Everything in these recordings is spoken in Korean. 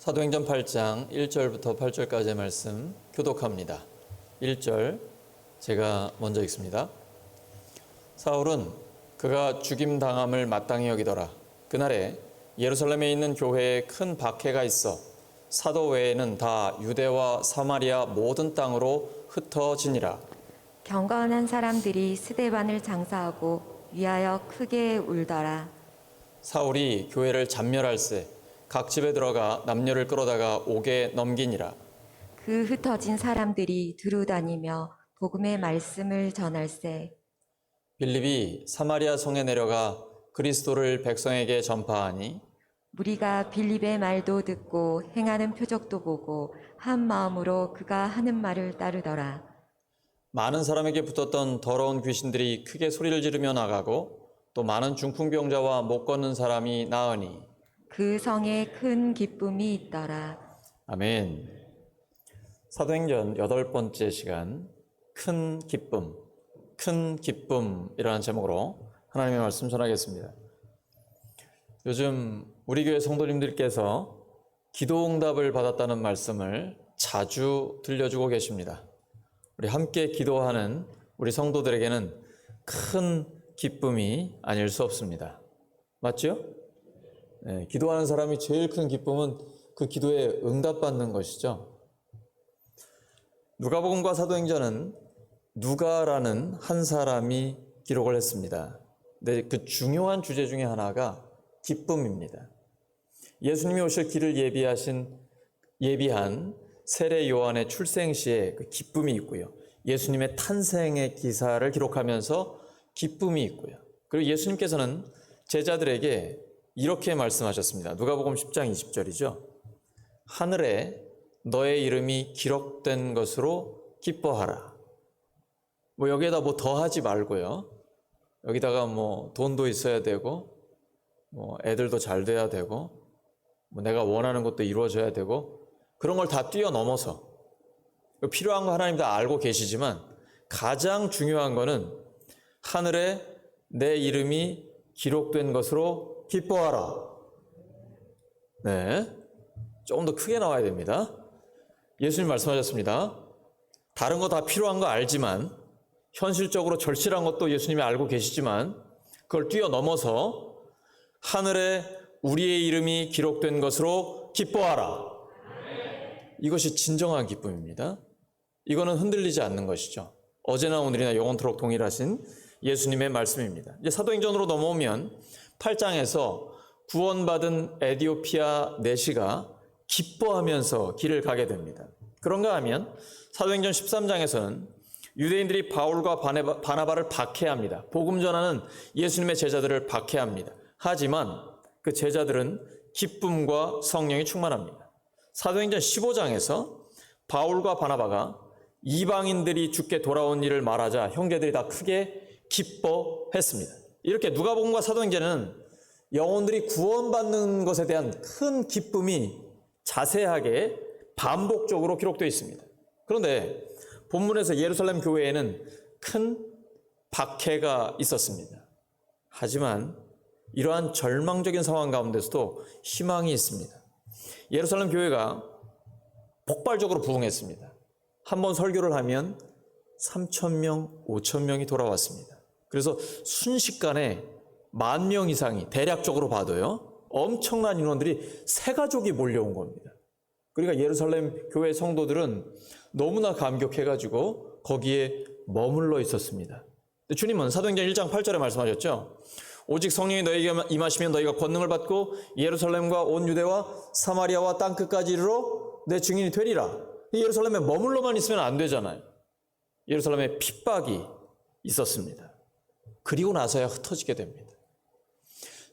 사도행전 8장 1절부터 8절까지의 말씀 교독합니다. 1절 제가 먼저 읽습니다. 사울은 그가 죽임당함을 마땅히 여기더라. 그날에 예루살렘에 있는 교회에 큰 박해가 있어 사도 외에는 다 유대와 사마리아 모든 땅으로 흩어지니라. 경건한 사람들이 스데반을 장사하고 위하여 크게 울더라. 사울이 교회를 잔멸할세 각 집에 들어가 남녀를 끌어다가 옥에 넘기니라. 그 흩어진 사람들이 두루다니며 복음의 말씀을 전할세. 빌립이 사마리아 성에 내려가 그리스도를 백성에게 전파하니 무리가 빌립의 말도 듣고 행하는 표적도 보고 한 마음으로 그가 하는 말을 따르더라. 많은 사람에게 붙었던 더러운 귀신들이 크게 소리를 지르며 나가고 또 많은 중풍병자와 못 걷는 사람이 나으니 그 성에 큰 기쁨이 있더라. 아멘. 사도행전 8번째 시간 큰 기쁨이라는 제목으로 하나님의 말씀 전하겠습니다. 요즘 우리 교회 성도님들께서 기도응답을 받았다는 말씀을 자주 들려주고 계십니다. 우리 함께 기도하는 우리 성도들에게는 큰 기쁨이 아닐 수 없습니다. 맞죠? 네, 기도하는 사람이 제일 큰 기쁨은 그 기도에 응답받는 것이죠. 누가복음과 사도행전은 누가라는 한 사람이 기록을 했습니다. 근데 그 중요한 주제 중에 하나가 기쁨입니다. 예수님이 오실 길을 예비한 세례 요한의 출생 시에 그 기쁨이 있고요. 예수님의 탄생의 기사를 기록하면서 기쁨이 있고요. 그리고 예수님께서는 제자들에게 이렇게 말씀하셨습니다. 누가복음 10장 20절이죠. 하늘에 너의 이름이 기록된 것으로 기뻐하라. 여기에다 더하지 말고요. 여기다가 돈도 있어야 되고, 애들도 잘 돼야 되고, 내가 원하는 것도 이루어져야 되고, 그런 걸 다 뛰어넘어서 필요한 거 하나님 다 알고 계시지만 가장 중요한 거는 하늘에 내 이름이 기록된 것으로 기뻐하라. 네, 조금 더 크게 나와야 됩니다. 예수님 말씀하셨습니다. 다른 거 다 필요한 거 알지만 현실적으로 절실한 것도 예수님이 알고 계시지만 그걸 뛰어넘어서 하늘에 우리의 이름이 기록된 것으로 기뻐하라. 이것이 진정한 기쁨입니다. 이거는 흔들리지 않는 것이죠. 어제나 오늘이나 영원토록 동일하신 예수님의 말씀입니다. 이제 사도행전으로 넘어오면 8장에서 구원받은 에디오피아 내시가 기뻐하면서 길을 가게 됩니다. 그런가 하면 사도행전 13장에서는 유대인들이 바울과 바나바를 박해합니다. 복음 전하는 예수님의 제자들을 박해합니다. 하지만 그 제자들은 기쁨과 성령이 충만합니다. 사도행전 15장에서 바울과 바나바가 이방인들이 주께 돌아온 일을 말하자 형제들이 다 크게 기뻐했습니다. 이렇게 누가복음과 사도행전은 영혼들이 구원받는 것에 대한 큰 기쁨이 자세하게 반복적으로 기록되어 있습니다. 그런데 본문에서 예루살렘 교회에는 큰 박해가 있었습니다. 하지만 이러한 절망적인 상황 가운데서도 희망이 있습니다. 예루살렘 교회가 폭발적으로 부흥했습니다. 한번 설교를 하면 3,000명, 5,000명이 돌아왔습니다. 그래서 순식간에 10,000명 이상이 대략적으로 봐도요, 엄청난 인원들이 새 가족이 몰려온 겁니다. 그러니까 예루살렘 교회 성도들은 너무나 감격해가지고 거기에 머물러 있었습니다. 주님은 사도행전 1장 8절에 말씀하셨죠. 오직 성령이 너에게 임하시면 너희가 권능을 받고 예루살렘과 온 유대와 사마리아와 땅끝까지 이르러 내 증인이 되리라. 예루살렘에 머물러만 있으면 안 되잖아요. 예루살렘에 핍박이 있었습니다. 그리고 나서야 흩어지게 됩니다.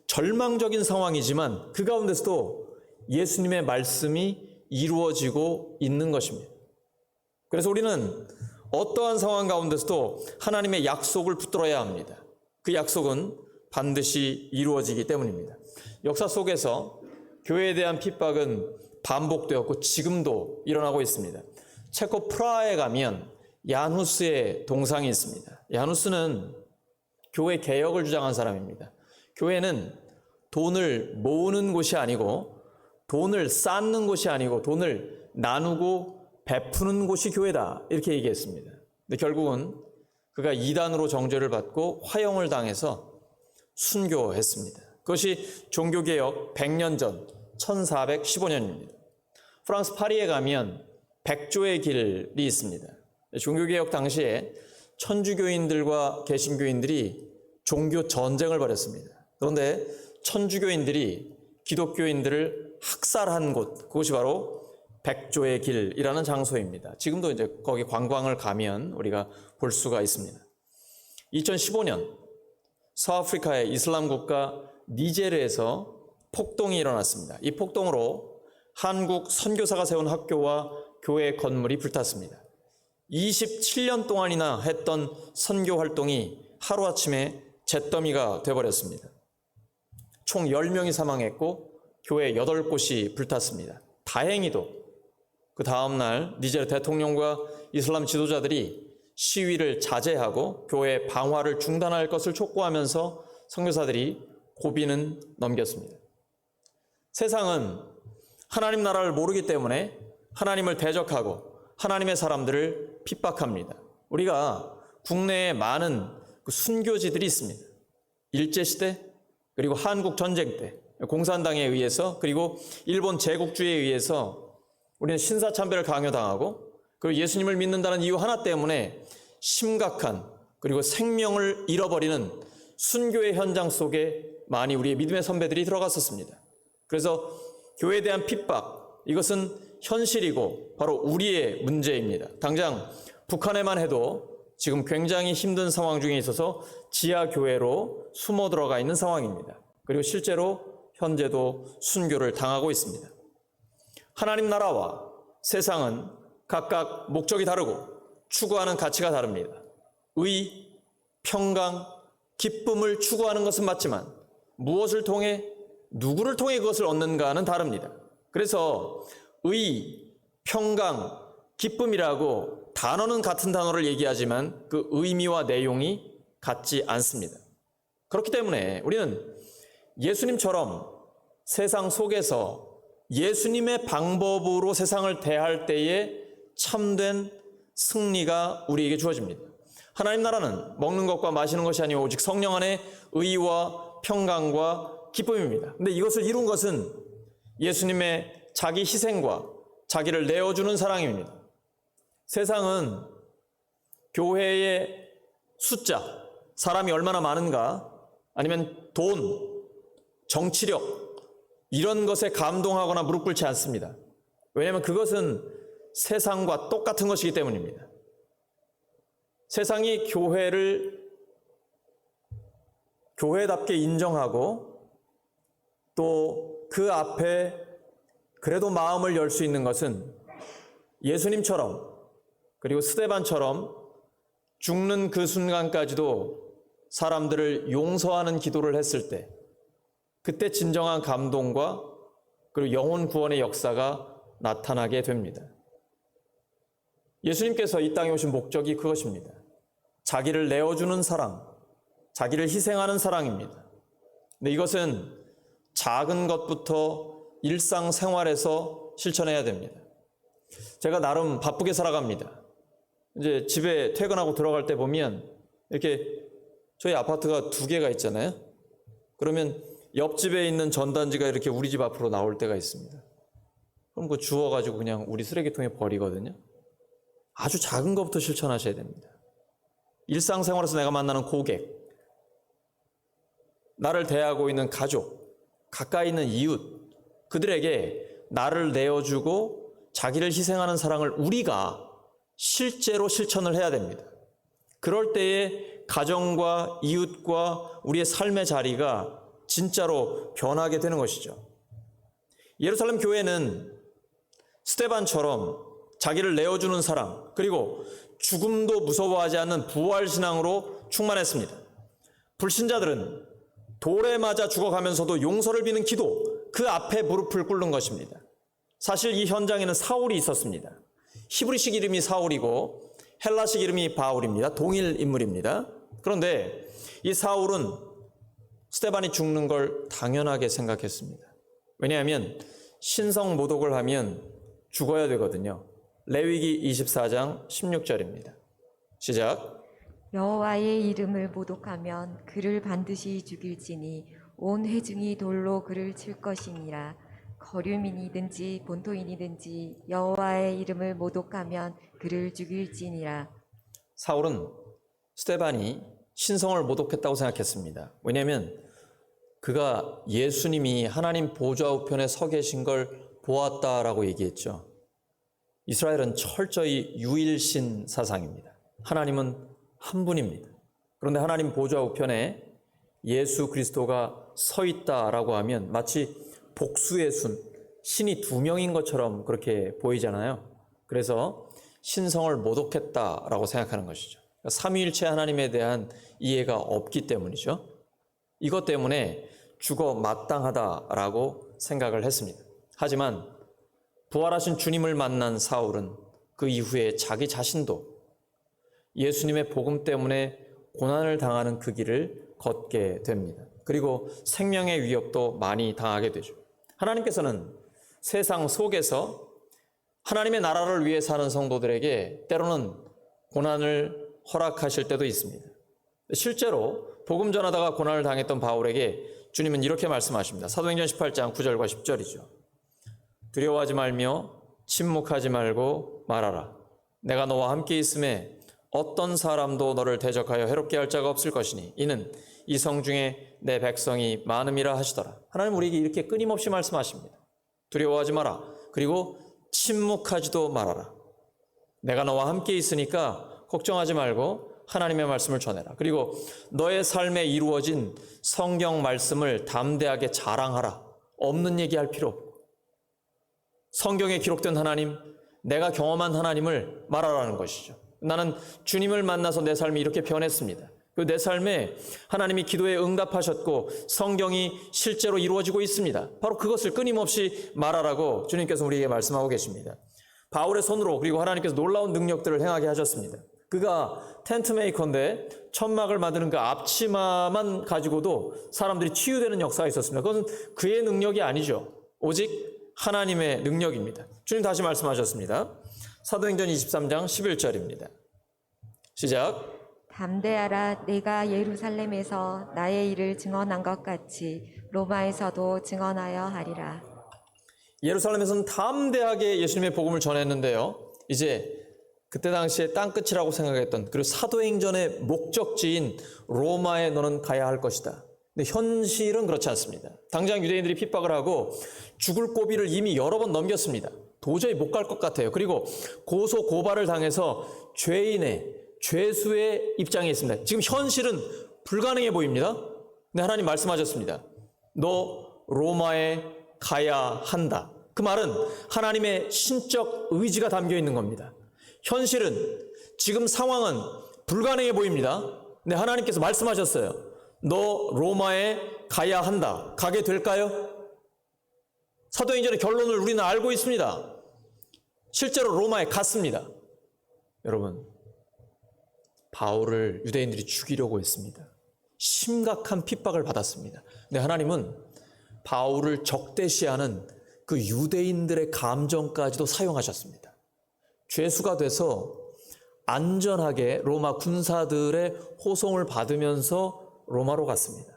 절망적인 상황이지만 그 가운데서도 예수님의 말씀이 이루어지고 있는 것입니다. 그래서 우리는 어떠한 상황 가운데서도 하나님의 약속을 붙들어야 합니다. 그 약속은 반드시 이루어지기 때문입니다. 역사 속에서 교회에 대한 핍박은 반복되었고 지금도 일어나고 있습니다. 체코 프라하에 가면 야누스의 동상이 있습니다. 야누스는 교회 개혁을 주장한 사람입니다. 교회는 돈을 모으는 곳이 아니고 돈을 쌓는 곳이 아니고 돈을 나누고 베푸는 곳이 교회다. 이렇게 얘기했습니다. 근데 결국은 그가 이단으로 정죄를 받고 화형을 당해서 순교했습니다. 그것이 종교개혁 100년 전 1415년입니다. 프랑스 파리에 가면 백조의 길이 있습니다. 종교개혁 당시에 천주교인들과 개신교인들이 종교 전쟁을 벌였습니다. 그런데 천주교인들이 기독교인들을 학살한 곳, 그것이 바로 백조의 길이라는 장소입니다. 지금도 이제 거기 관광을 가면 우리가 볼 수가 있습니다. 2015년 서아프리카의 이슬람 국가 니제르에서 폭동이 일어났습니다. 이 폭동으로 한국 선교사가 세운 학교와 교회 건물이 불탔습니다. 27년 동안이나 했던 선교 활동이 하루아침에 잿더미가 되어버렸습니다. 총 10명이 사망했고 교회 8곳이 불탔습니다. 다행히도 그 다음날 니제르 대통령과 이슬람 지도자들이 시위를 자제하고 교회 방화를 중단할 것을 촉구하면서 선교사들이 고비는 넘겼습니다. 세상은 하나님 나라를 모르기 때문에 하나님을 대적하고 하나님의 사람들을 핍박합니다. 우리가 국내에 많은 순교지들이 있습니다. 일제시대, 그리고 한국 전쟁 때 공산당에 의해서, 그리고 일본 제국주의에 의해서 우리는 신사참배를 강요당하고, 그리고 예수님을 믿는다는 이유 하나 때문에 심각한 그리고 생명을 잃어버리는 순교의 현장 속에 많이 우리의 믿음의 선배들이 들어갔었습니다. 그래서 교회에 대한 핍박, 이것은 현실이고 바로 우리의 문제입니다. 당장 북한에만 해도 지금 굉장히 힘든 상황 중에 있어서 지하교회로 숨어 들어가 있는 상황입니다. 그리고 실제로 현재도 순교를 당하고 있습니다. 하나님 나라와 세상은 각각 목적이 다르고 추구하는 가치가 다릅니다. 의, 평강, 기쁨을 추구하는 것은 맞지만 무엇을 통해, 누구를 통해 그것을 얻는가는 다릅니다. 그래서 의, 평강, 기쁨이라고 단어는 같은 단어를 얘기하지만 그 의미와 내용이 같지 않습니다. 그렇기 때문에 우리는 예수님처럼 세상 속에서 예수님의 방법으로 세상을 대할 때에 참된 승리가 우리에게 주어집니다. 하나님 나라는 먹는 것과 마시는 것이 아니고 오직 성령 안에 의와 평강과 기쁨입니다. 근데 이것을 이룬 것은 예수님의 자기 희생과 자기를 내어주는 사랑입니다. 세상은 교회의 숫자, 사람이 얼마나 많은가, 아니면 돈, 정치력, 이런 것에 감동하거나 무릎 꿇지 않습니다. 왜냐하면 그것은 세상과 똑같은 것이기 때문입니다. 세상이 교회를 교회답게 인정하고 또 그 앞에 그래도 마음을 열 수 있는 것은 예수님처럼, 그리고 스데반처럼 죽는 그 순간까지도 사람들을 용서하는 기도를 했을 때, 그때 진정한 감동과 그리고 영혼 구원의 역사가 나타나게 됩니다. 예수님께서 이 땅에 오신 목적이 그것입니다. 자기를 내어주는 사랑, 자기를 희생하는 사랑입니다. 근데 이것은 작은 것부터 일상생활에서 실천해야 됩니다. 제가 나름 바쁘게 살아갑니다. 이제 집에 퇴근하고 들어갈 때 보면 이렇게 저희 아파트가 2개가 있잖아요. 그러면 옆집에 있는 전단지가 이렇게 우리 집 앞으로 나올 때가 있습니다. 그럼 그거 주워가지고 그냥 우리 쓰레기통에 버리거든요. 아주 작은 것부터 실천하셔야 됩니다. 일상생활에서 내가 만나는 고객, 나를 대하고 있는 가족, 가까이 있는 이웃, 그들에게 나를 내어주고 자기를 희생하는 사랑을 우리가 실제로 실천을 해야 됩니다. 그럴 때에 가정과 이웃과 우리의 삶의 자리가 진짜로 변하게 되는 것이죠. 예루살렘 교회는 스데반처럼 자기를 내어주는 사랑, 그리고 죽음도 무서워하지 않는 부활신앙으로 충만했습니다. 불신자들은 돌에 맞아 죽어가면서도 용서를 비는 기도, 그 앞에 무릎을 꿇는 것입니다. 사실 이 현장에는 사울이 있었습니다. 히브리식 이름이 사울이고 헬라식 이름이 바울입니다. 동일 인물입니다. 그런데 이 사울은 스데반이 죽는 걸 당연하게 생각했습니다. 왜냐하면 신성 모독을 하면 죽어야 되거든요. 레위기 24장 16절입니다. 시작. 여호와의 이름을 모독하면 그를 반드시 죽일지니 온 회중이 돌로 그를 칠 것이니라. 거류민이든지 본토인이든지 여호와의 이름을 모독하면 그를 죽일지니라. 사울은 스데반이 신성을 모독했다고 생각했습니다. 왜냐하면 그가 예수님이 하나님 보좌 우편에 서 계신 걸 보았다라고 얘기했죠. 이스라엘은 철저히 유일신 사상입니다. 하나님은 한 분입니다. 그런데 하나님 보좌 우편에 예수 그리스도가 서 있다라고 하면 마치 복수의 순, 신이 두 명인 것처럼 그렇게 보이잖아요. 그래서 신성을 모독했다라고 생각하는 것이죠. 삼위일체 하나님에 대한 이해가 없기 때문이죠. 이것 때문에 죽어 마땅하다라고 생각을 했습니다. 하지만 부활하신 주님을 만난 사울은 그 이후에 자기 자신도 예수님의 복음 때문에 고난을 당하는 그 길을 걷게 됩니다. 그리고 생명의 위협도 많이 당하게 되죠. 하나님께서는 세상 속에서 하나님의 나라를 위해 사는 성도들에게 때로는 고난을 허락하실 때도 있습니다. 실제로 복음 전하다가 고난을 당했던 바울에게 주님은 이렇게 말씀하십니다. 사도행전 18장 9절과 10절이죠. 두려워하지 말며 침묵하지 말고 말하라. 내가 너와 함께 있음에 어떤 사람도 너를 대적하여 해롭게 할 자가 없을 것이니 이는 이 성 중에 내 백성이 많음이라 하시더라. 하나님 우리에게 이렇게 끊임없이 말씀하십니다. 두려워하지 마라. 그리고 침묵하지도 말아라. 내가 너와 함께 있으니까 걱정하지 말고 하나님의 말씀을 전해라. 그리고 너의 삶에 이루어진 성경 말씀을 담대하게 자랑하라. 없는 얘기할 필요 없고 성경에 기록된 하나님, 내가 경험한 하나님을 말하라는 것이죠. 나는 주님을 만나서 내 삶이 이렇게 변했습니다. 내 삶에 하나님이 기도에 응답하셨고 성경이 실제로 이루어지고 있습니다. 바로 그것을 끊임없이 말하라고 주님께서 우리에게 말씀하고 계십니다. 바울의 손으로 그리고 하나님께서 놀라운 능력들을 행하게 하셨습니다. 그가 텐트 메이커인데 천막을 만드는 그 앞치마만 가지고도 사람들이 치유되는 역사가 있었습니다. 그것은 그의 능력이 아니죠. 오직 하나님의 능력입니다. 주님 다시 말씀하셨습니다. 사도행전 23장 11절입니다. 시작. 담대하라. 내가 예루살렘에서 나의 일을 증언한 것 같이 로마에서도 증언하여 하리라. 예루살렘에서는 담대하게 예수님의 복음을 전했는데요. 이제 그때 당시에 땅끝이라고 생각했던 그리고 사도행전의 목적지인 로마에 너는 가야 할 것이다. 근데 현실은 그렇지 않습니다. 당장 유대인들이 핍박을 하고 죽을 고비를 이미 여러 번 넘겼습니다. 도저히 못 갈 것 같아요. 그리고 고소 고발을 당해서 죄수의 입장에 있습니다. 지금 현실은 불가능해 보입니다. 근데 하나님 말씀하셨습니다. 너 로마에 가야 한다. 그 말은 하나님의 신적 의지가 담겨 있는 겁니다. 현실은 지금 상황은 불가능해 보입니다. 근데 하나님께서 말씀하셨어요. 너 로마에 가야 한다. 가게 될까요? 사도행전의 결론을 우리는 알고 있습니다. 실제로 로마에 갔습니다. 여러분, 바울을 유대인들이 죽이려고 했습니다. 심각한 핍박을 받았습니다. 근데 하나님은 바울을 적대시하는 그 유대인들의 감정까지도 사용하셨습니다. 죄수가 돼서 안전하게 로마 군사들의 호송을 받으면서 로마로 갔습니다.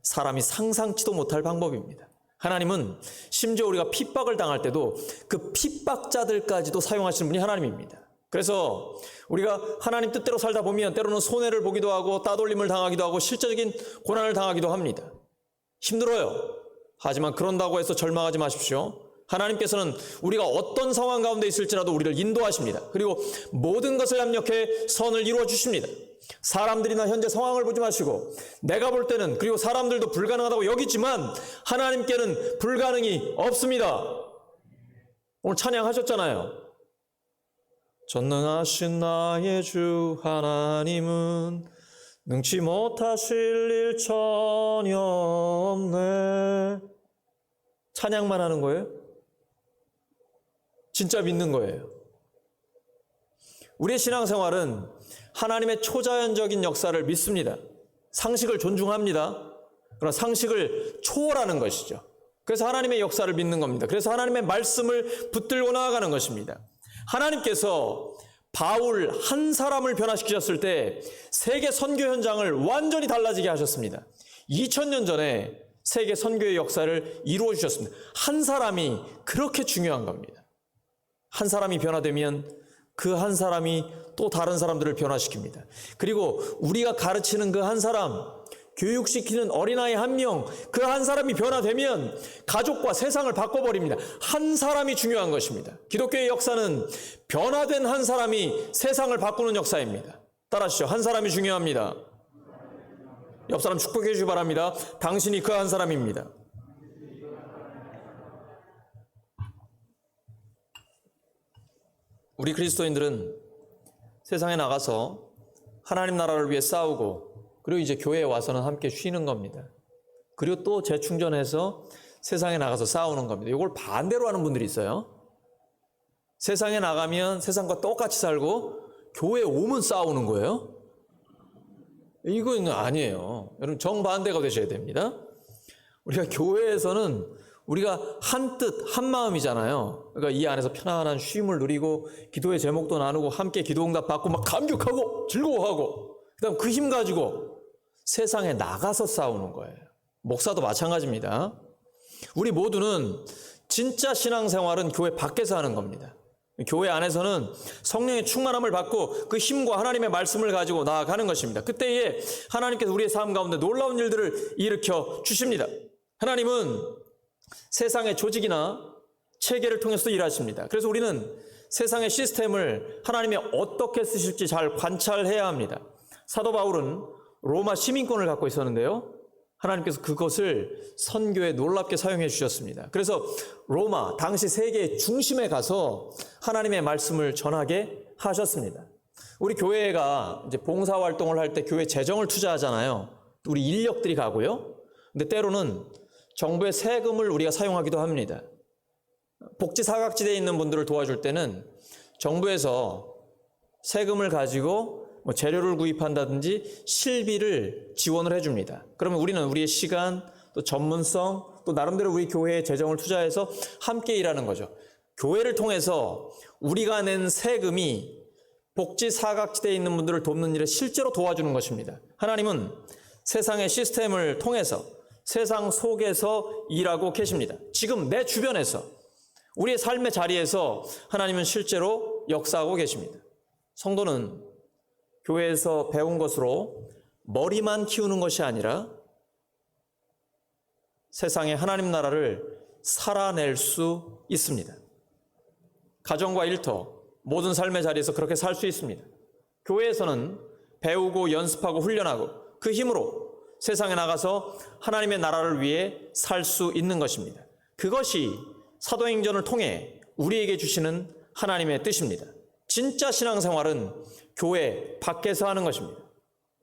사람이 상상치도 못할 방법입니다. 하나님은 심지어 우리가 핍박을 당할 때도 그 핍박자들까지도 사용하시는 분이 하나님입니다. 그래서 우리가 하나님 뜻대로 살다 보면 때로는 손해를 보기도 하고 따돌림을 당하기도 하고 실제적인 고난을 당하기도 합니다. 힘들어요. 하지만 그런다고 해서 절망하지 마십시오. 하나님께서는 우리가 어떤 상황 가운데 있을지라도 우리를 인도하십니다. 그리고 모든 것을 합력해 선을 이루어 주십니다. 사람들이나 현재 상황을 보지 마시고 내가 볼 때는 그리고 사람들도 불가능하다고 여기지만 하나님께는 불가능이 없습니다. 오늘 찬양하셨잖아요. 전능하신 나의 주 하나님은 능치 못하실 일 전혀 없네. 찬양만 하는 거예요? 진짜 믿는 거예요. 우리의 신앙생활은 하나님의 초자연적인 역사를 믿습니다. 상식을 존중합니다. 그러나 상식을 초월하는 것이죠. 그래서 하나님의 역사를 믿는 겁니다. 그래서 하나님의 말씀을 붙들고 나아가는 것입니다. 하나님께서 바울 한 사람을 변화시키셨을 때 세계 선교 현장을 완전히 달라지게 하셨습니다. 2000년 전에 세계 선교의 역사를 이루어 주셨습니다. 한 사람이 그렇게 중요한 겁니다. 한 사람이 변화되면 그 한 사람이 또 다른 사람들을 변화시킵니다. 그리고 우리가 가르치는 그 한 사람, 교육시키는 어린아이 한 명, 그 한 사람이 변화되면 가족과 세상을 바꿔버립니다. 한 사람이 중요한 것입니다. 기독교의 역사는 변화된 한 사람이 세상을 바꾸는 역사입니다. 따라하시죠. 한 사람이 중요합니다. 옆 사람 축복해 주시기 바랍니다. 당신이 그 한 사람입니다. 우리 그리스도인들은 세상에 나가서 하나님 나라를 위해 싸우고 그리고 이제 교회에 와서는 함께 쉬는 겁니다. 그리고 또 재충전해서 세상에 나가서 싸우는 겁니다. 이걸 반대로 하는 분들이 있어요. 세상에 나가면 세상과 똑같이 살고 교회에 오면 싸우는 거예요. 이건 아니에요. 여러분 정반대가 되셔야 됩니다. 우리가 교회에서는 우리가 한 뜻, 한 마음이잖아요. 그러니까 이 안에서 편안한 쉼을 누리고 기도의 제목도 나누고 함께 기도응답 받고 막 감격하고 즐거워하고 그다음 그 힘 가지고 세상에 나가서 싸우는 거예요. 목사도 마찬가지입니다. 우리 모두는 진짜 신앙생활은 교회 밖에서 하는 겁니다. 교회 안에서는 성령의 충만함을 받고 그 힘과 하나님의 말씀을 가지고 나아가는 것입니다. 그때에 하나님께서 우리의 삶 가운데 놀라운 일들을 일으켜 주십니다. 하나님은 세상의 조직이나 체계를 통해서도 일하십니다. 그래서 우리는 세상의 시스템을 하나님이 어떻게 쓰실지 잘 관찰해야 합니다. 사도 바울은 로마 시민권을 갖고 있었는데요. 하나님께서 그것을 선교에 놀랍게 사용해 주셨습니다. 그래서 로마, 당시 세계의 중심에 가서 하나님의 말씀을 전하게 하셨습니다. 우리 교회가 이제 봉사활동을 할 때 교회 재정을 투자하잖아요. 우리 인력들이 가고요. 근데 때로는 정부의 세금을 우리가 사용하기도 합니다. 복지 사각지대에 있는 분들을 도와줄 때는 정부에서 세금을 가지고 재료를 구입한다든지 실비를 지원을 해줍니다. 그러면 우리는 우리의 시간, 또 전문성, 또 나름대로 우리 교회에 재정을 투자해서 함께 일하는 거죠. 교회를 통해서 우리가 낸 세금이 복지 사각지대에 있는 분들을 돕는 일에 실제로 도와주는 것입니다. 하나님은 세상의 시스템을 통해서 세상 속에서 일하고 계십니다. 지금 내 주변에서 우리의 삶의 자리에서 하나님은 실제로 역사하고 계십니다. 성도는 교회에서 배운 것으로 머리만 키우는 것이 아니라 세상에 하나님 나라를 살아낼 수 있습니다. 가정과 일터, 모든 삶의 자리에서 그렇게 살 수 있습니다. 교회에서는 배우고 연습하고 훈련하고 그 힘으로 세상에 나가서 하나님의 나라를 위해 살 수 있는 것입니다. 그것이 사도행전을 통해 우리에게 주시는 하나님의 뜻입니다. 진짜 신앙생활은 교회 밖에서 하는 것입니다.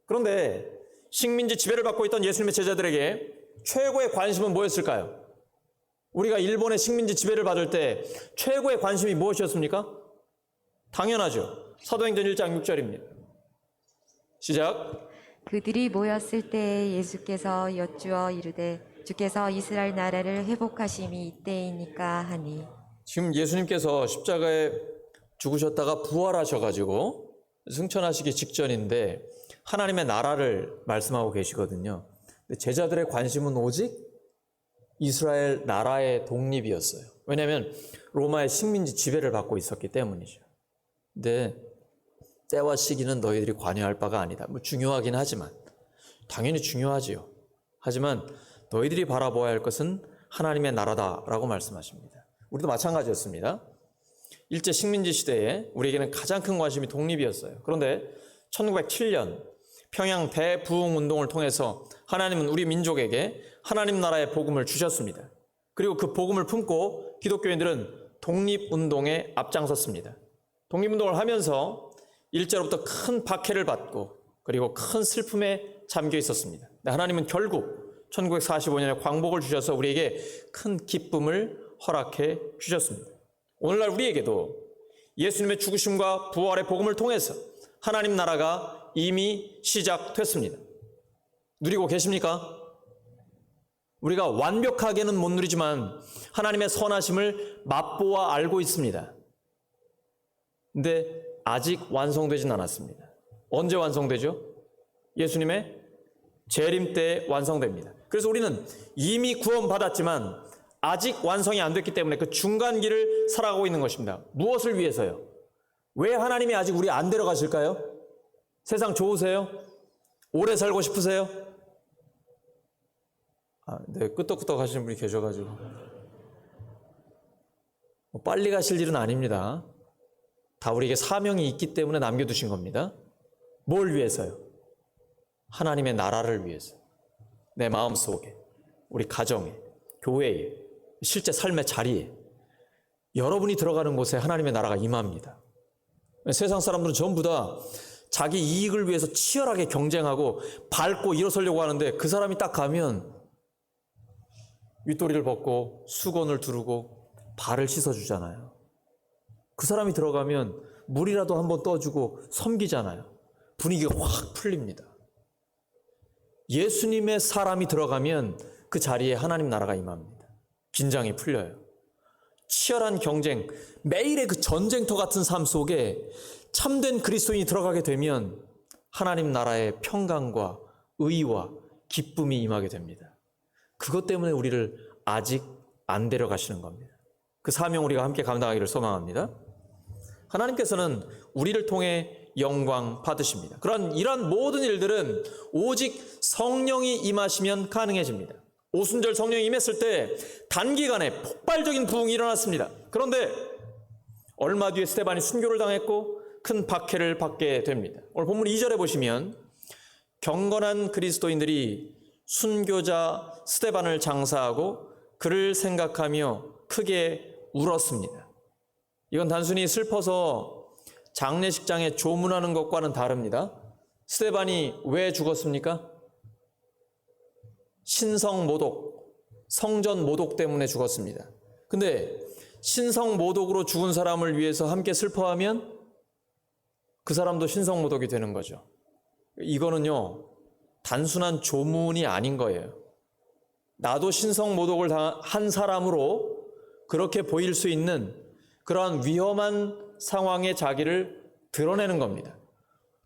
그런데 식민지 지배를 받고 있던 예수님의 제자들에게 최고의 관심은 뭐였을까요? 우리가 일본의 식민지 지배를 받을 때 최고의 관심이 무엇이었습니까? 당연하죠. 사도행전 1장 6절입니다. 시작. 그들이 모였을 때 예수께서 여쭈어 이르되 주께서 이스라엘 나라를 회복하심이 이때이니까 하니. 지금 예수님께서 십자가에 죽으셨다가 부활하셔가지고 승천하시기 직전인데 하나님의 나라를 말씀하고 계시거든요. 근데 제자들의 관심은 오직 이스라엘 나라의 독립이었어요. 왜냐하면 로마의 식민지 지배를 받고 있었기 때문이죠. 근데 때와 시기는 너희들이 관여할 바가 아니다. 중요하긴 하지만 당연히 중요하지요. 하지만 너희들이 바라보아야 할 것은 하나님의 나라다라고 말씀하십니다. 우리도 마찬가지였습니다. 일제 식민지 시대에 우리에게는 가장 큰 관심이 독립이었어요. 그런데 1907년 평양 대부흥 운동을 통해서 하나님은 우리 민족에게 하나님 나라의 복음을 주셨습니다. 그리고 그 복음을 품고 기독교인들은 독립운동에 앞장섰습니다. 독립운동을 하면서 일제로부터 큰 박해를 받고 그리고 큰 슬픔에 잠겨 있었습니다. 하나님은 결국 1945년에 광복을 주셔서 우리에게 큰 기쁨을 허락해 주셨습니다. 오늘날 우리에게도 예수님의 죽으심과 부활의 복음을 통해서 하나님 나라가 이미 시작됐습니다. 누리고 계십니까? 우리가 완벽하게는 못 누리지만 하나님의 선하심을 맛보아 알고 있습니다. 근데 아직 완성되진 않았습니다. 언제 완성되죠? 예수님의 재림 때 완성됩니다. 그래서 우리는 이미 구원받았지만 아직 완성이 안 됐기 때문에 그 중간길을 살아가고 있는 것입니다. 무엇을 위해서요? 왜 하나님이 아직 우리 안 데려가실까요? 세상 좋으세요? 오래 살고 싶으세요? 네, 끄떡끄떡 하시는 분이 계셔가지고 빨리 가실 일은 아닙니다. 다 우리에게 사명이 있기 때문에 남겨두신 겁니다. 뭘 위해서요? 하나님의 나라를 위해서. 내 마음속에, 우리 가정에, 교회에, 실제 삶의 자리에 여러분이 들어가는 곳에 하나님의 나라가 임합니다. 세상 사람들은 전부 다 자기 이익을 위해서 치열하게 경쟁하고 밟고 일어서려고 하는데 그 사람이 딱 가면 윗도리를 벗고 수건을 두르고 발을 씻어주잖아요. 그 사람이 들어가면 물이라도 한번 떠주고 섬기잖아요. 분위기가 확 풀립니다. 예수님의 사람이 들어가면 그 자리에 하나님 나라가 임합니다. 긴장이 풀려요. 치열한 경쟁, 매일의 그 전쟁터 같은 삶 속에 참된 그리스도인이 들어가게 되면 하나님 나라의 평강과 의와 기쁨이 임하게 됩니다. 그것 때문에 우리를 아직 안 데려가시는 겁니다. 그 사명 우리가 함께 감당하기를 소망합니다. 하나님께서는 우리를 통해 영광 받으십니다. 이러한 모든 일들은 오직 성령이 임하시면 가능해집니다. 오순절 성령이 임했을 때 단기간에 폭발적인 부흥이 일어났습니다. 그런데 얼마 뒤에 스데반이 순교를 당했고 큰 박해를 받게 됩니다. 오늘 본문 2절에 보시면 경건한 그리스도인들이 순교자 스데반을 장사하고 그를 생각하며 크게 울었습니다. 이건 단순히 슬퍼서 장례식장에 조문하는 것과는 다릅니다. 스데반이 왜 죽었습니까? 신성 모독, 성전 모독 때문에 죽었습니다. 근데 신성 모독으로 죽은 사람을 위해서 함께 슬퍼하면 그 사람도 신성 모독이 되는 거죠. 이거는요, 단순한 조문이 아닌 거예요. 나도 신성 모독을 한 사람으로 그렇게 보일 수 있는 그러한 위험한 상황에 자기를 드러내는 겁니다.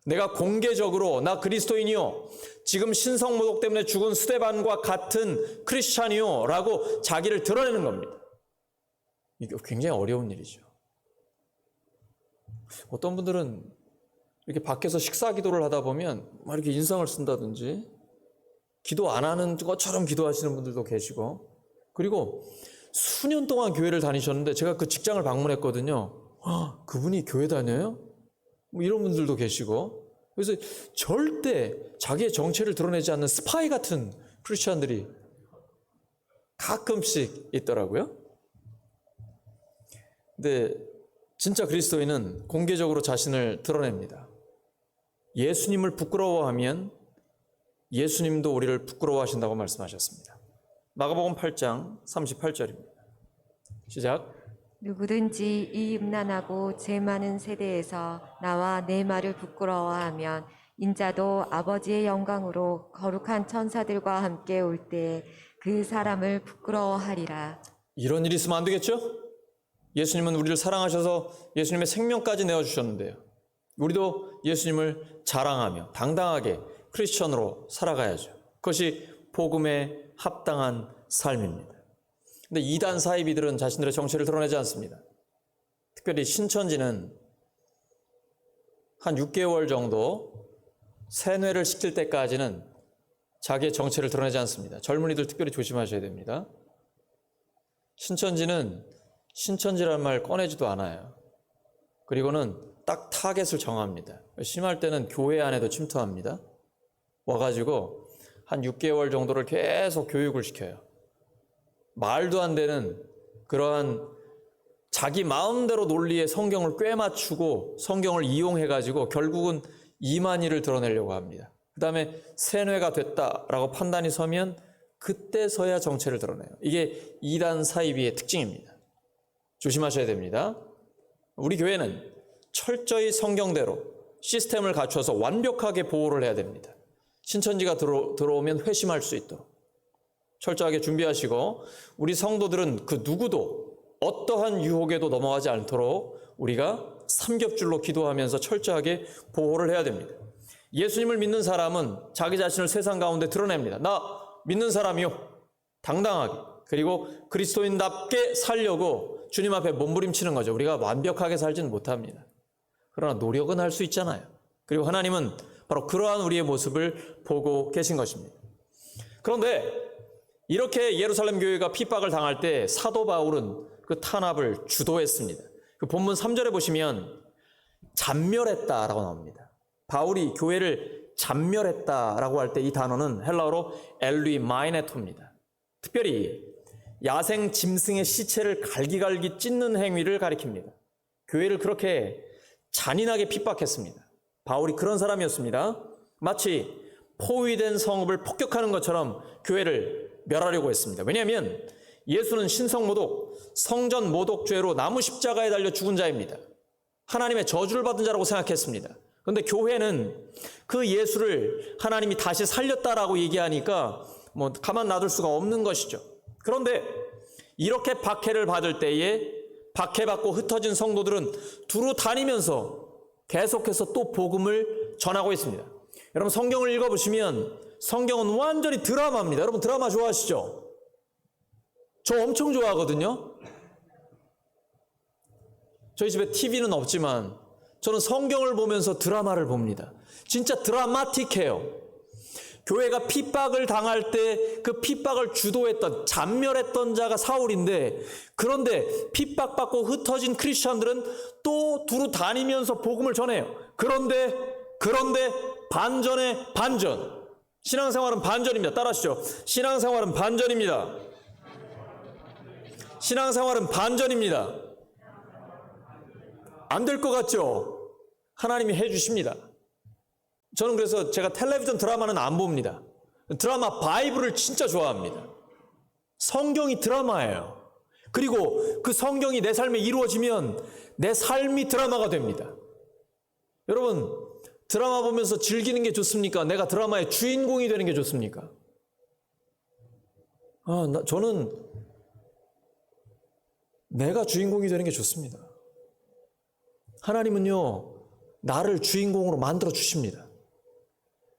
내가 공개적으로 나 그리스도인이요, 지금 신성 모독 때문에 죽은 스데반과 같은 크리스찬이요 라고 자기를 드러내는 겁니다. 이게 굉장히 어려운 일이죠. 어떤 분들은 이렇게 밖에서 식사 기도를 하다 보면 막 이렇게 인상을 쓴다든지 기도 안 하는 것처럼 기도하시는 분들도 계시고, 그리고 수년 동안 교회를 다니셨는데 제가 그 직장을 방문했거든요. 그분이 교회 다녀요? 뭐 이런 분들도 계시고, 그래서 절대 자기의 정체를 드러내지 않는 스파이 같은 크리스천들이 가끔씩 있더라고요. 근데 진짜 그리스도인은 공개적으로 자신을 드러냅니다. 예수님을 부끄러워하면 예수님도 우리를 부끄러워하신다고 말씀하셨습니다. 마가복음 8장 38절입니다. 시작. 누구든지 이 음란하고 죄 많은 세대에서 나와 내 말을 부끄러워하면 인자도 아버지의 영광으로 거룩한 천사들과 함께 올 때에 그 사람을 부끄러워하리라. 이런 일이 있으면 안 되겠죠? 예수님은 우리를 사랑하셔서 예수님의 생명까지 내어주셨는데요. 우리도 예수님을 자랑하며 당당하게 크리스천으로 살아가야죠. 그것이 복음에 합당한 삶입니다. 근데 이단 사이비들은 자신들의 정체를 드러내지 않습니다. 특별히 신천지는 한 6개월 정도 세뇌를 시킬 때까지는 자기의 정체를 드러내지 않습니다. 젊은이들 특별히 조심하셔야 됩니다. 신천지는 신천지라는 말 꺼내지도 않아요. 그리고는 딱 타겟을 정합니다. 심할 때는 교회 안에도 침투합니다. 와가지고 한 6개월 정도를 계속 교육을 시켜요. 말도 안 되는 그러한 자기 마음대로 논리의 성경을 꿰맞추고 성경을 이용해가지고 결국은 이만희를 드러내려고 합니다. 그 다음에 세뇌가 됐다라고 판단이 서면 그때서야 정체를 드러내요. 이게 이단 사이비의 특징입니다. 조심하셔야 됩니다. 우리 교회는 철저히 성경대로 시스템을 갖춰서 완벽하게 보호를 해야 됩니다. 신천지가 들어오면 회심할 수 있도록 철저하게 준비하시고 우리 성도들은 그 누구도 어떠한 유혹에도 넘어가지 않도록 우리가 삼겹줄로 기도하면서 철저하게 보호를 해야 됩니다. 예수님을 믿는 사람은 자기 자신을 세상 가운데 드러냅니다. 나 믿는 사람이요. 당당하게. 그리고 그리스도인답게 살려고 주님 앞에 몸부림치는 거죠. 우리가 완벽하게 살지는 못합니다. 그러나 노력은 할 수 있잖아요. 그리고 하나님은 바로 그러한 우리의 모습을 보고 계신 것입니다. 그런데 이렇게 예루살렘 교회가 핍박을 당할 때 사도 바울은 그 탄압을 주도했습니다. 그 본문 3절에 보시면 잔멸했다라고 나옵니다. 바울이 교회를 잔멸했다라고 할 때 이 단어는 헬라어로 엘리마이네토입니다. 특별히 야생 짐승의 시체를 갈기갈기 찢는 행위를 가리킵니다. 교회를 그렇게 잔인하게 핍박했습니다. 바울이 그런 사람이었습니다. 마치 포위된 성읍을 폭격하는 것처럼 교회를 멸하려고 했습니다. 왜냐하면 예수는 신성모독, 성전모독죄로 나무 십자가에 달려 죽은 자입니다. 하나님의 저주를 받은 자라고 생각했습니다. 그런데 교회는 그 예수를 하나님이 다시 살렸다라고 얘기하니까 가만 놔둘 수가 없는 것이죠. 그런데 이렇게 박해를 받을 때에 박해받고 흩어진 성도들은 두루 다니면서 계속해서 또 복음을 전하고 있습니다. 여러분 성경을 읽어보시면 성경은 완전히 드라마입니다. 여러분 드라마 좋아하시죠? 저 엄청 좋아하거든요. 저희 집에 TV는 없지만 저는 성경을 보면서 드라마를 봅니다. 진짜 드라마틱해요. 교회가 핍박을 당할 때 그 핍박을 주도했던 잔멸했던 자가 사울인데, 그런데 핍박받고 흩어진 크리스천들은 또 두루 다니면서 복음을 전해요. 그런데 반전의 반전. 신앙생활은 반전입니다. 따라하시죠. 신앙생활은 반전입니다. 신앙생활은 반전입니다. 안 될 것 같죠? 하나님이 해주십니다. 저는 그래서 제가 텔레비전 드라마는 안 봅니다. 드라마 바이블을 진짜 좋아합니다. 성경이 드라마예요. 그리고 그 성경이 내 삶에 이루어지면 내 삶이 드라마가 됩니다. 여러분 드라마 보면서 즐기는 게 좋습니까? 내가 드라마의 주인공이 되는 게 좋습니까? 저는 내가 주인공이 되는 게 좋습니다. 하나님은요, 나를 주인공으로 만들어 주십니다.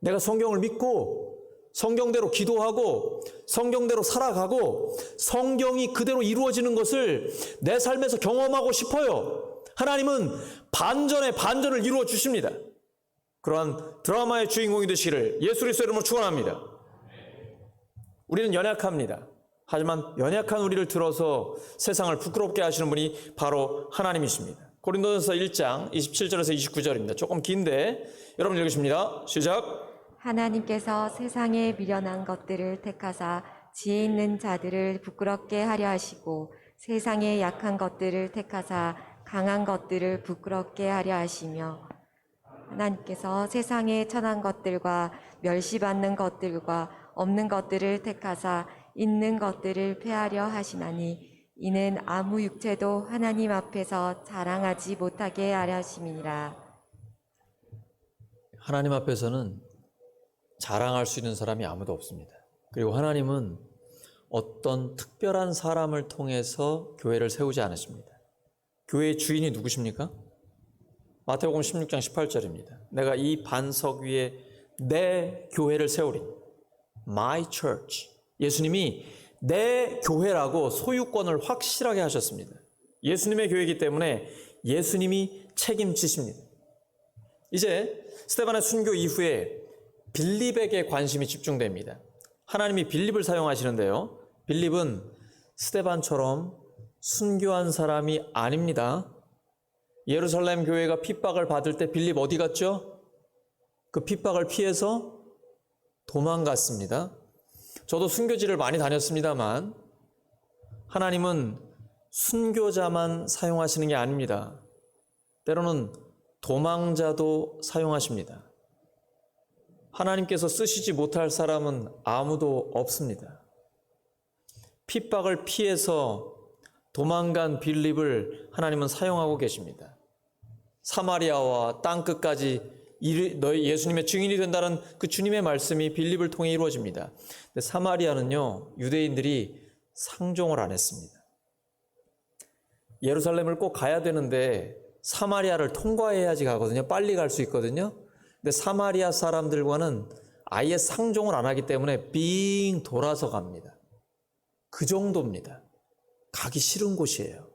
내가 성경을 믿고 성경대로 기도하고 성경대로 살아가고 성경이 그대로 이루어지는 것을 내 삶에서 경험하고 싶어요. 하나님은 반전의 반전을 이루어 주십니다. 그러한 드라마의 주인공이 되시기를 예수 그리스도의 이름으로 축원합니다. 우리는 연약합니다. 하지만 연약한 우리를 들어서 세상을 부끄럽게 하시는 분이 바로 하나님이십니다. 고린도전서 1장 27절에서 29절입니다. 조금 긴데 여러분 읽으십니다. 시작. 하나님께서 세상에 미련한 것들을 택하사 지혜 있는 자들을 부끄럽게 하려 하시고 세상에 약한 것들을 택하사 강한 것들을 부끄럽게 하려 하시며, 하나님께서 세상에 천한 것들과 멸시받는 것들과 없는 것들을 택하사 있는 것들을 폐하려 하시나니 이는 아무 육체도 하나님 앞에서 자랑하지 못하게 하려 하심이니라. 하나님 앞에서는 자랑할 수 있는 사람이 아무도 없습니다. 그리고 하나님은 어떤 특별한 사람을 통해서 교회를 세우지 않으십니다. 교회의 주인이 누구십니까? 마태복음 16장 18절입니다. 내가 이 반석 위에 내 교회를 세우리. My church. 예수님이 내 교회라고 소유권을 확실하게 하셨습니다. 예수님의 교회이기 때문에 예수님이 책임지십니다. 이제 스데반의 순교 이후에 빌립에게 관심이 집중됩니다. 하나님이 빌립을 사용하시는데요. 빌립은 스데반처럼 순교한 사람이 아닙니다. 예루살렘 교회가 핍박을 받을 때 빌립 어디 갔죠? 그 핍박을 피해서 도망갔습니다. 저도 순교지를 많이 다녔습니다만 하나님은 순교자만 사용하시는 게 아닙니다. 때로는 도망자도 사용하십니다. 하나님께서 쓰시지 못할 사람은 아무도 없습니다. 핍박을 피해서 도망간 빌립을 하나님은 사용하고 계십니다. 사마리아와 땅끝까지 너희 예수님의 증인이 된다는 그 주님의 말씀이 빌립을 통해 이루어집니다. 근데 사마리아는요, 유대인들이 상종을 안 했습니다. 예루살렘을 꼭 가야 되는데 사마리아를 통과해야지 가거든요. 빨리 갈 수 있거든요. 근데 사마리아 사람들과는 아예 상종을 안 하기 때문에 빙 돌아서 갑니다. 그 정도입니다. 가기 싫은 곳이에요.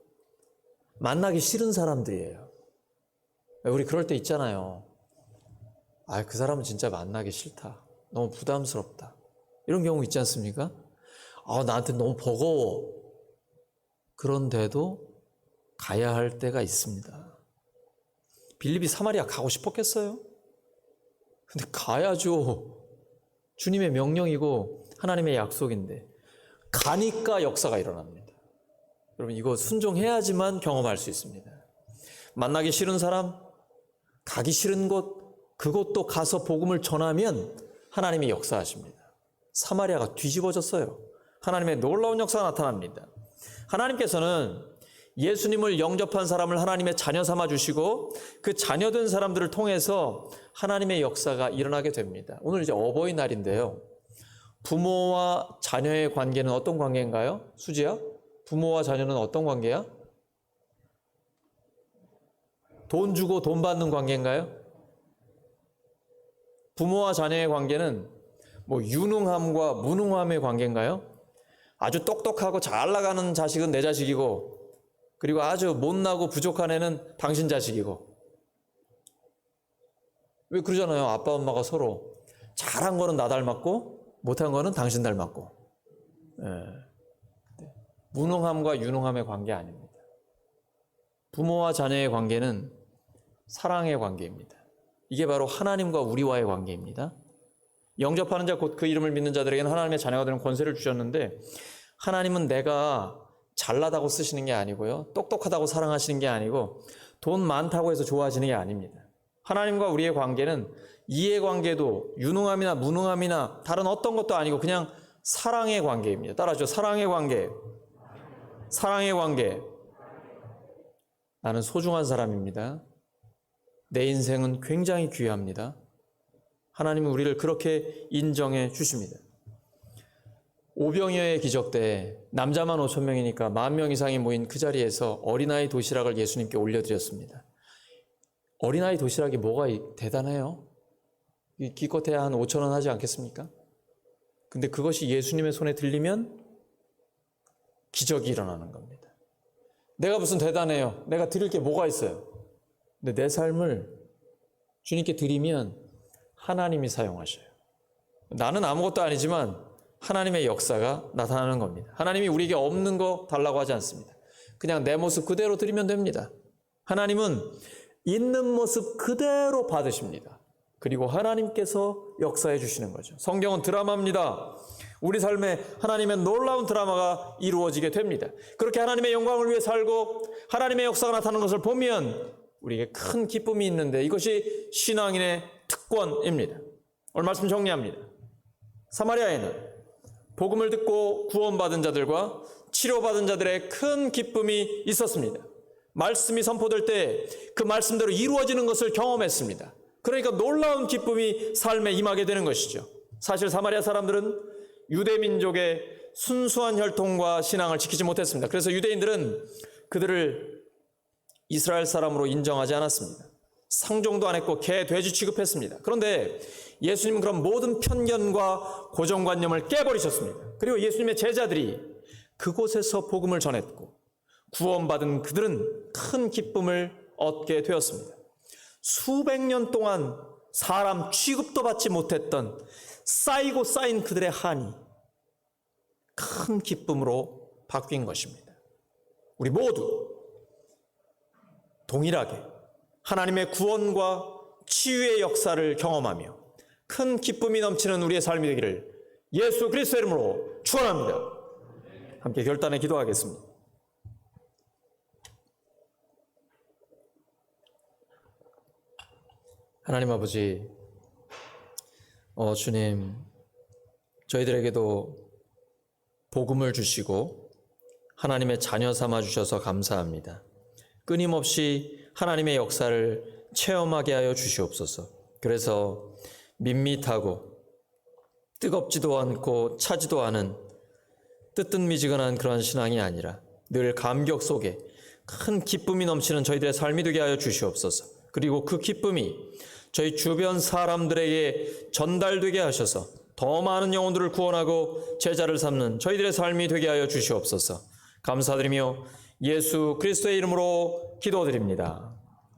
만나기 싫은 사람들이에요. 우리 그럴 때 있잖아요. 그 사람은 진짜 만나기 싫다. 너무 부담스럽다. 이런 경우 있지 않습니까? 나한테 너무 버거워. 그런데도 가야 할 때가 있습니다. 빌립이 사마리아 가고 싶었겠어요? 근데 가야죠. 주님의 명령이고 하나님의 약속인데 가니까 역사가 일어납니다. 여러분, 이거 순종해야지만 경험할 수 있습니다. 만나기 싫은 사람, 가기 싫은 곳, 그곳도 가서 복음을 전하면 하나님이 역사하십니다. 사마리아가 뒤집어졌어요. 하나님의 놀라운 역사가 나타납니다. 하나님께서는 예수님을 영접한 사람을 하나님의 자녀 삼아 주시고 그 자녀된 사람들을 통해서 하나님의 역사가 일어나게 됩니다. 오늘 이제 어버이날인데요. 부모와 자녀의 관계는 어떤 관계인가요? 수지야? 부모와 자녀는 어떤 관계야? 돈 주고 돈 받는 관계인가요? 부모와 자녀의 관계는 유능함과 무능함의 관계인가요? 아주 똑똑하고 잘 나가는 자식은 내 자식이고, 그리고 아주 못나고 부족한 애는 당신 자식이고. 왜 그러잖아요. 아빠 엄마가 서로 잘한 거는 나 닮았고 못한 거는 당신 닮았고. 무능함과 유능함의 관계 아닙니다. 부모와 자녀의 관계는 사랑의 관계입니다. 이게 바로 하나님과 우리와의 관계입니다. 영접하는 자 곧 그 이름을 믿는 자들에게는 하나님의 자녀가 되는 권세를 주셨는데, 하나님은 내가 잘나다고 쓰시는 게 아니고요, 똑똑하다고 사랑하시는 게 아니고 돈 많다고 해서 좋아하시는 게 아닙니다. 하나님과 우리의 관계는 이해관계도 유능함이나 무능함이나 다른 어떤 것도 아니고 그냥 사랑의 관계입니다. 따라하죠. 사랑의 관계. 사랑의 관계. 나는 소중한 사람입니다. 내 인생은 굉장히 귀합니다. 하나님은 우리를 그렇게 인정해 주십니다. 오병이어의 기적 때 남자만 5,000명이니까 10,000명 이상이 모인 그 자리에서 어린아이 도시락을 예수님께 올려드렸습니다. 어린아이 도시락이 뭐가 대단해요? 기껏해야 한 5,000원 하지 않겠습니까? 근데 그것이 예수님의 손에 들리면 기적이 일어나는 겁니다. 내가 무슨 대단해요? 내가 드릴 게 뭐가 있어요? 근데 내 삶을 주님께 드리면 하나님이 사용하셔요. 나는 아무것도 아니지만 하나님의 역사가 나타나는 겁니다. 하나님이 우리에게 없는 거 달라고 하지 않습니다. 그냥 내 모습 그대로 드리면 됩니다. 하나님은 있는 모습 그대로 받으십니다. 그리고 하나님께서 역사해 주시는 거죠. 성경은 드라마입니다. 우리 삶에 하나님의 놀라운 드라마가 이루어지게 됩니다. 그렇게 하나님의 영광을 위해 살고 하나님의 역사가 나타나는 것을 보면 우리에게 큰 기쁨이 있는데, 이것이 신앙인의 특권입니다. 오늘 말씀 정리합니다. 사마리아에는 복음을 듣고 구원받은 자들과 치료받은 자들의 큰 기쁨이 있었습니다. 말씀이 선포될 때 그 말씀대로 이루어지는 것을 경험했습니다. 그러니까 놀라운 기쁨이 삶에 임하게 되는 것이죠. 사실 사마리아 사람들은 유대 민족의 순수한 혈통과 신앙을 지키지 못했습니다. 그래서 유대인들은 그들을 이스라엘 사람으로 인정하지 않았습니다. 상종도 안 했고 개, 돼지 취급했습니다. 그런데 예수님은 그런 모든 편견과 고정관념을 깨버리셨습니다. 그리고 예수님의 제자들이 그곳에서 복음을 전했고 구원받은 그들은 큰 기쁨을 얻게 되었습니다. 수백 년 동안 사람 취급도 받지 못했던 쌓이고 쌓인 그들의 한이 큰 기쁨으로 바뀐 것입니다. 우리 모두 동일하게 하나님의 구원과 치유의 역사를 경험하며 큰 기쁨이 넘치는 우리의 삶이 되기를 예수 그리스도의 이름으로 축원합니다. 함께 결단에 기도하겠습니다. 하나님 아버지, 주님, 저희들에게도 복음을 주시고 하나님의 자녀 삼아 주셔서 감사합니다. 끊임없이 하나님의 역사를 체험하게 하여 주시옵소서. 그래서 밋밋하고 뜨겁지도 않고 차지도 않은 뜨뜻미지근한 그런 신앙이 아니라 늘 감격 속에 큰 기쁨이 넘치는 저희들의 삶이 되게 하여 주시옵소서. 그리고 그 기쁨이 저희 주변 사람들에게 전달되게 하셔서 더 많은 영혼들을 구원하고 제자를 삼는 저희들의 삶이 되게 하여 주시옵소서. 감사드리며 예수 그리스도의 이름으로 기도드립니다.